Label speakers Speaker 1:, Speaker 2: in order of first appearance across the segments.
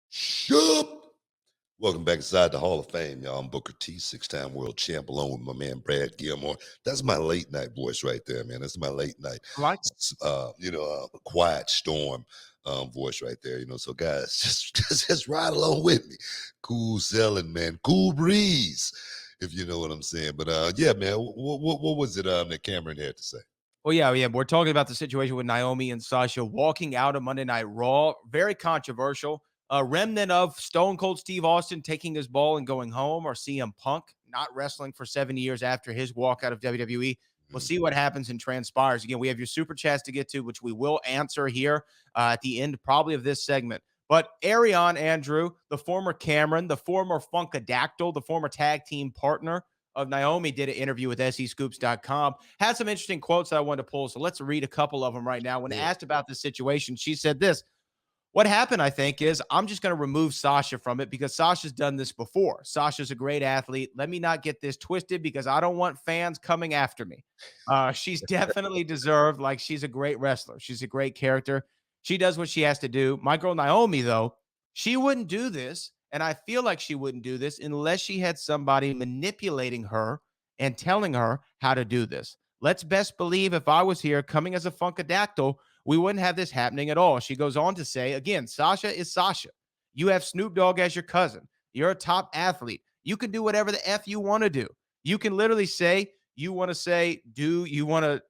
Speaker 1: Shup. Welcome back inside the Hall of Fame, y'all. I'm Booker T, six-time world champ, along with my man Brad Gilmore. That's my late night voice right there, man. That's my late night,
Speaker 2: I like
Speaker 1: quiet storm voice right there. So guys, just ride along with me. Cool selling, man. Cool breeze, if you know what I'm saying. But yeah, man. What was it that Cameron had to say?
Speaker 2: Well, yeah. We're talking about the situation with Naomi and Sasha walking out of Monday Night Raw. Very controversial. A remnant of Stone Cold Steve Austin taking his ball and going home, or CM Punk not wrestling for 7 years after his walk out of WWE. We'll see what happens and transpires. Again, we have your super chats to get to, which we will answer here at the end probably of this segment. But Ariane Andrew, the former Cameron, the former Funkadactyl, the former tag team partner of Naomi, did an interview with SEScoops.com. Had some interesting quotes that I wanted to pull. So let's read a couple of them right now. When asked about this situation, she said this: what happened, I think, is I'm just going to remove Sasha from it because Sasha's done this before. Sasha's a great athlete. Let me not get this twisted because I don't want fans coming after me. She's definitely deserved. Like, she's a great wrestler. She's a great character. She does what she has to do. My girl Naomi, though, she wouldn't do this. And I feel like she wouldn't do this unless she had somebody manipulating her and telling her how to do this. Let's best believe if I was here coming as a Funkadactyl, we wouldn't have this happening at all. She goes on to say, again, Sasha is Sasha. You have Snoop Dogg as your cousin. You're a top athlete. You can do whatever the F you want to do. You can literally say, do what you want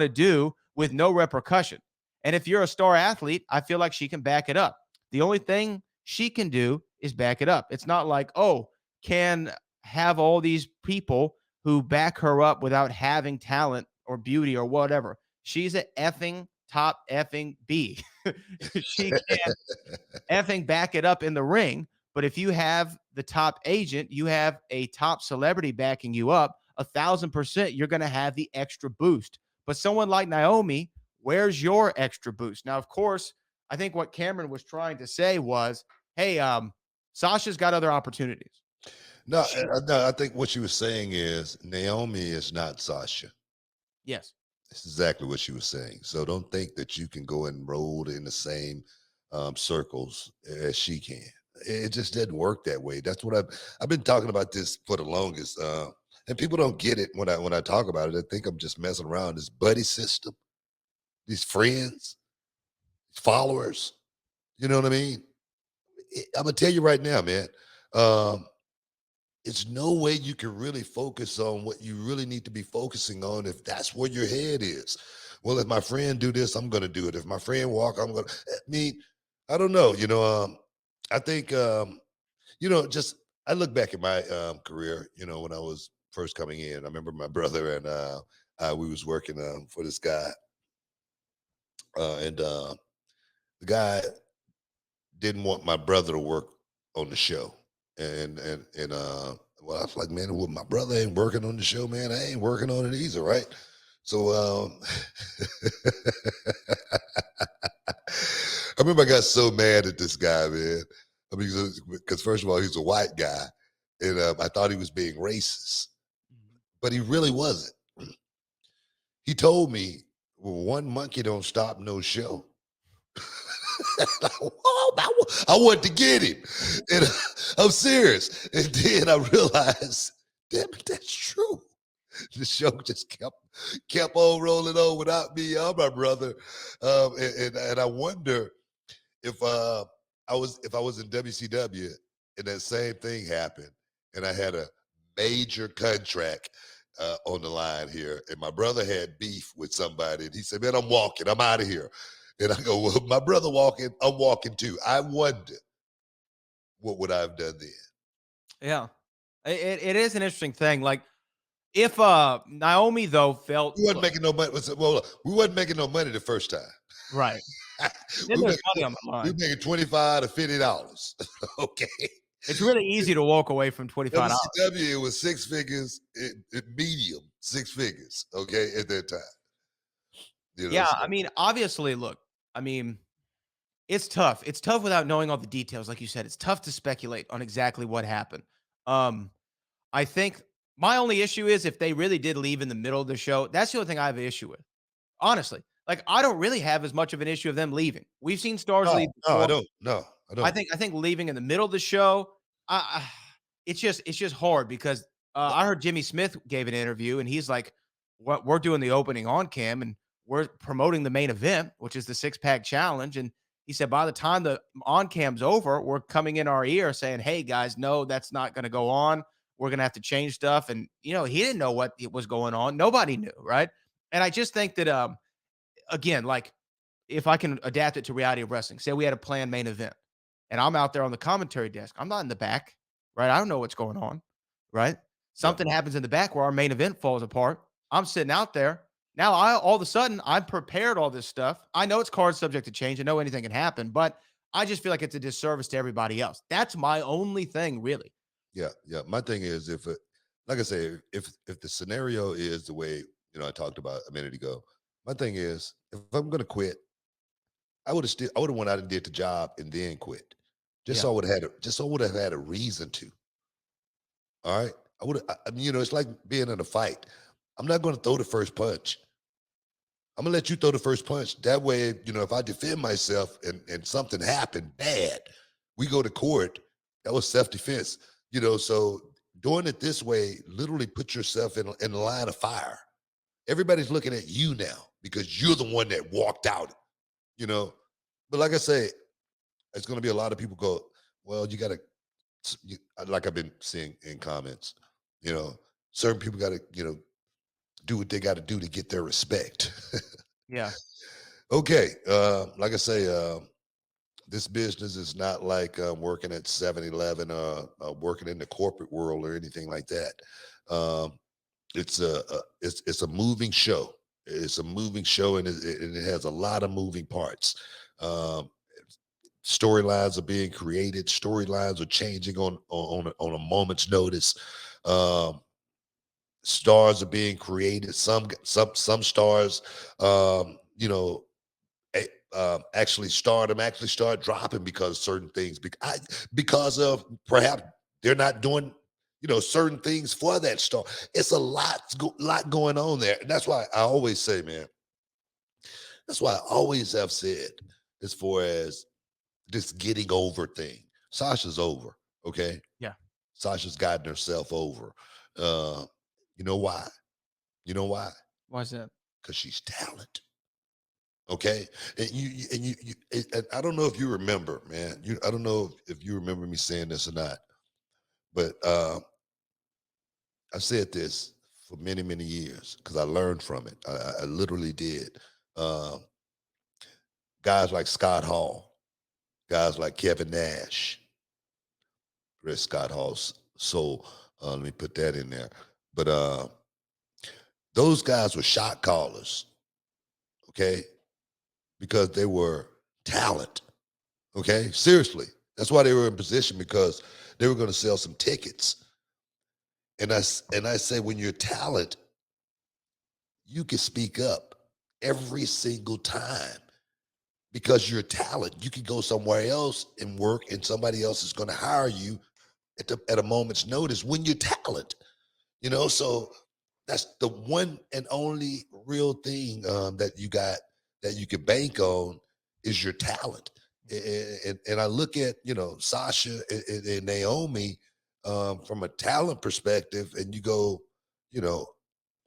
Speaker 2: to do with no repercussion. And if you're a star athlete, I feel like she can back it up. The only thing she can do is back it up. It's not like, can have all these people who back her up without having talent or beauty or whatever. She's a effing top effing B. She can effing back it up in the ring. But if you have the top agent, you have a top celebrity backing you up, 1,000%, you're going to have the extra boost. But someone like Naomi, where's your extra boost? Now, of course, I think what Cameron was trying to say was, hey, Sasha's got other opportunities.
Speaker 1: No, I think what she was saying is Naomi is not Sasha.
Speaker 2: Yes.
Speaker 1: That's exactly what she was saying. So don't think that you can go and roll in the same circles as she can. It just doesn't work that way. That's what I've been talking about this for the longest. And people don't get it when I talk about it. They think I'm just messing around. This buddy system, these friends, followers. You know what I mean? I'm gonna tell you right now, man. It's no way you can really focus on what you really need to be focusing on if that's where your head is. Well, if my friend do this, I'm going to do it. If my friend walk, I'm going to. I don't know. I think, just I look back at my career, when I was first coming in. I remember my brother and we was working for this guy. And the guy didn't want my brother to work on the show. Well, I was like, man, well, my brother ain't working on the show, man. I ain't working on it either, right? So I remember I got so mad at this guy, man. I mean, because first of all, he's a white guy, and I thought he was being racist, but he really wasn't. He told me, well, one monkey don't stop no show. I wanted to get him. And I'm serious. And then I realized, damn it, that's true. The show just kept on rolling on without me. I'm my brother. And I wonder if I was in WCW and that same thing happened and I had a major contract on the line here, and my brother had beef with somebody, and he said, man, I'm walking. I'm out of here. And I go, well, my brother walking, I'm walking too. I wonder what would I have done then?
Speaker 2: Yeah. It is an interesting thing. Like, if Naomi, though, felt
Speaker 1: we wasn't making no money. Well, we wasn't making no money the first time.
Speaker 2: Right.
Speaker 1: we
Speaker 2: Then there's money on the line.
Speaker 1: We making $25 to $50. Okay.
Speaker 2: It's really easy to walk away from $25.
Speaker 1: WCW, it was six figures, medium six figures, okay, at that time.
Speaker 2: Yeah, I mean, obviously, look, I mean, it's tough. It's tough without knowing all the details. Like you said, it's tough to speculate on exactly what happened. I think my only issue is if they really did leave in the middle of the show, that's the only thing I have an issue with. Honestly, like, I don't really have as much of an issue of them leaving. We've seen stars
Speaker 1: No,
Speaker 2: leave
Speaker 1: no, I
Speaker 2: before.
Speaker 1: don't. No, I
Speaker 2: I
Speaker 1: don't.
Speaker 2: think leaving in the middle of the show, I it's just hard because,
Speaker 1: No,
Speaker 2: I heard Jimmy Smith gave an interview, and he's like, "What we're doing the opening on cam, and we're promoting the main event, which is the six-pack challenge." And he said, "By the time the on cam's over, we're coming in our ear saying, 'Hey, guys, no, that's not gonna go on. We're gonna have to change stuff.'" And, he didn't know what it was going on. Nobody knew, right? And I just think that, again, like, if I can adapt it to reality of wrestling, say we had a planned main event and I'm out there on the commentary desk. I'm not in the back, right? I don't know what's going on, right?
Speaker 1: yeah,
Speaker 2: Something happens in the back where our main event falls apart. I'm sitting out there. Now I all of a sudden I'm prepared all this stuff. I know it's card subject to change. I know anything can happen, but I just feel like it's a disservice to everybody else. That's my only thing, really.
Speaker 1: yeah, yeah. My thing is, like I say, if the scenario is the way I talked about a minute ago, my thing is, if I'm gonna quit, I would have went out and did the job and then quit, just
Speaker 2: Yeah.
Speaker 1: so I would have had a reason to. All right, I mean, it's like being in a fight. I'm not going to throw the first punch. I'm gonna let you throw the first punch. That way, if I defend myself and something happened bad, we go to court. That was self defense. So doing it this way literally put yourself in the line of fire. Everybody's looking at you now because you're the one that walked out. You know, but like I say, it's going to be a lot of people go. Well, you got to, like I've been seeing in comments. You know, certain people got to do what they got to do to get their respect.
Speaker 2: Yeah.
Speaker 1: Okay, like I say, this business is not like working at 7-Eleven or working in the corporate world or anything like that. Um, it's a moving show. It's a moving show, and it has a lot of moving parts. Um, Storylines are being created. Storylines are changing on a moment's notice. Um, Stars are being created. Some stars, actually start dropping because of certain things because of perhaps they're not doing certain things for that star. It's a lot going on there, and that's why I always say, man, that's why I always have said, as far as this getting over thing, Sasha's over. Okay,
Speaker 2: Yeah.
Speaker 1: Sasha's gotten herself over. uh you know why? You know why?
Speaker 2: Why is that?
Speaker 1: Because she's talent. Okay, and and I don't know if you remember, man. I don't know if you remember me saying this or not, but I said this for many, many years because I learned from it. I literally did. Um, Guys like Scott Hall, guys like Kevin Nash, Chris Scott Hall's soul. Let me put that in there. But those guys were shot callers, okay, because they were talent. Okay, seriously. That's why they were in position, because they were going to sell some tickets. And I say, when you're talent, you can speak up every single time because you're talent. You can go somewhere else and work, and somebody else is going to hire you at a moment's notice when you're talent. So that's the one and only real thing that you can bank on is your talent. And I look at Sasha and Naomi from a talent perspective, and you go, you know,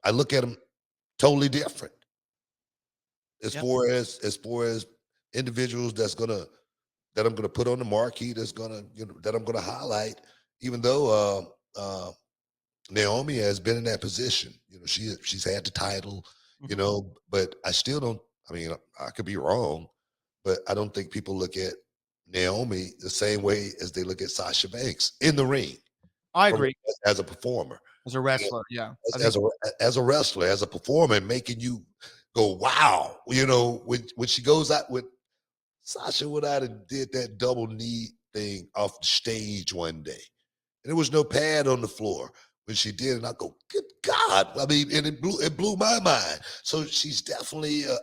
Speaker 1: I look at them totally different
Speaker 2: Yep.
Speaker 1: as far as individuals that I'm gonna put on the marquee, that I'm gonna highlight, even though Naomi has been in that position. She's had the title,
Speaker 2: Mhm.
Speaker 1: but I still don't. I mean, I could be wrong, but I don't think people look at Naomi the same way as they look at Sasha Banks in the ring,
Speaker 2: I
Speaker 1: from
Speaker 2: agree.
Speaker 1: as a performer,
Speaker 2: As a
Speaker 1: you know,
Speaker 2: wrestler, yeah. I think
Speaker 1: as a wrestler, as a performer, making you go, wow. When she goes out with Sasha went out and did that double knee thing off the stage one day, and there was no pad on the floor when she did, and I go, "Good God!" I mean, and it blew my mind. So she's definitely a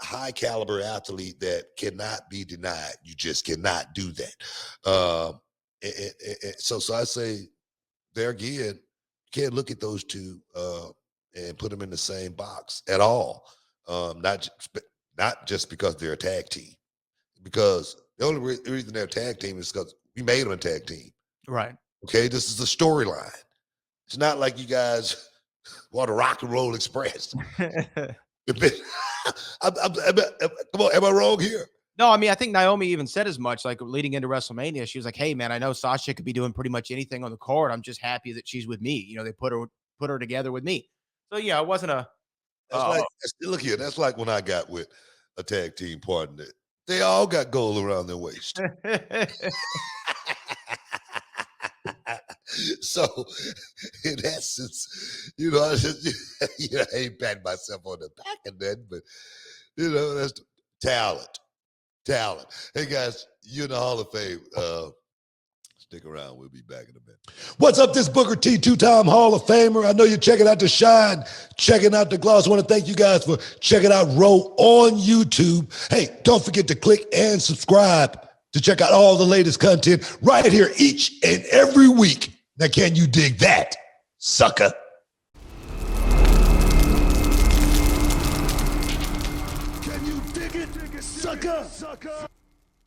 Speaker 1: high caliber athlete that cannot be denied. You just cannot do that. So I say there again, you can't look at those two and put them in the same box at all. Not just because they're a tag team, because the only reason they're a tag team is because we made them a tag team.
Speaker 2: Right.
Speaker 1: Okay, this is the storyline. It's not like you guys want a Rock and Roll Express. Come on, am I wrong here?
Speaker 2: No, I mean, I think Naomi even said as much, like leading into WrestleMania. She was like, "Hey, man, I know Sasha could be doing pretty much anything on the card. I'm just happy that she's with me. You know, they put her together with me." So yeah, it wasn't a.
Speaker 1: That's like look here. That's like when I got with a tag team partner. They all got gold around their waist. So, in essence, I ain't patting myself on the back and then, but that's talent. Hey guys, you're in the Hall of Fame. Stick around. We'll be back in a minute. What's up? This Booker T, two-time Hall of Famer. I know you're checking out the Shine, checking out the Gloss. I want to thank you guys for checking out Row on YouTube. Hey, don't forget to click and subscribe to check out all the latest content right here each and every week. Now, can you dig that, sucker? Can you dig it, sucker?